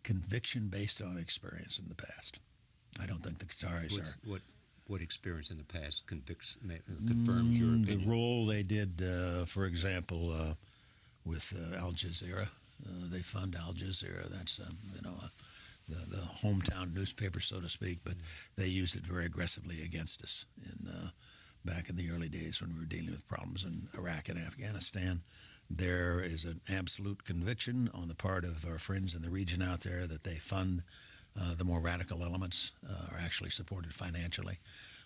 conviction based on experience in the past. I don't think the Qataris are. What experience in the past confirms your opinion? The role they did, for example, with Al Jazeera. They fund Al Jazeera. That's the hometown newspaper, so to speak. But they used it very aggressively against us back in the early days when we were dealing with problems in Iraq and Afghanistan. There is an absolute conviction on the part of our friends in the region out there that they fund the more radical elements, are actually supported financially.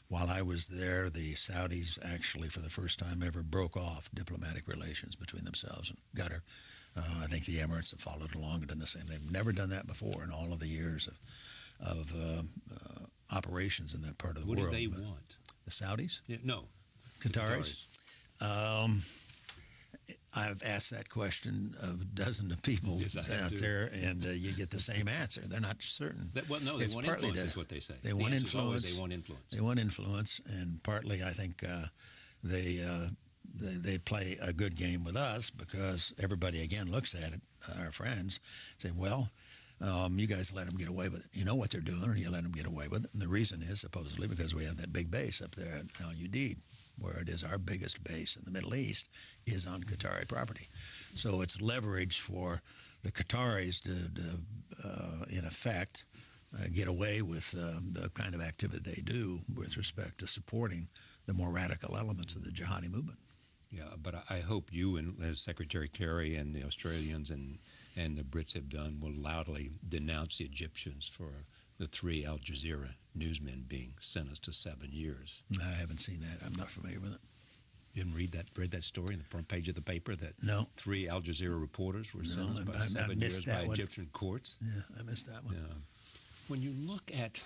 While I was there, the Saudis actually, for the first time ever, broke off diplomatic relations between themselves and Qatar. I think the Emirates have followed along and done the same. They've never done that before in all of the years of operations in that part of the world. What do they want? The Saudis? Yeah, no. Qataris? I've asked that question of dozens of people out there, and you get the same answer. They're not certain. They want influence, is what they say. They want influence. They want influence. They want influence, and partly I think they play a good game with us because everybody again looks at it. Our friends say, "Well, you guys let them get away with it. You know what they're doing, and you let them get away with it." And the reason is supposedly because we have that big base up there at Al Udeid, where it is our biggest base in the Middle East, is on Qatari property. So it's leverage for the Qataris to in effect, get away with the kind of activity they do with respect to supporting the more radical elements of the jihadi movement. Yeah, but I hope you, and as Secretary Kerry and the Australians and the Brits have done, will loudly denounce the Egyptians for the 3 Al Jazeera newsmen being sentenced to 7 years. I haven't seen that. I'm not familiar with it. You didn't read that story in the front page of the paper that no. 3 Al Jazeera reporters were sentenced by 7 years by Egyptian courts? Yeah, I missed that one. When you look at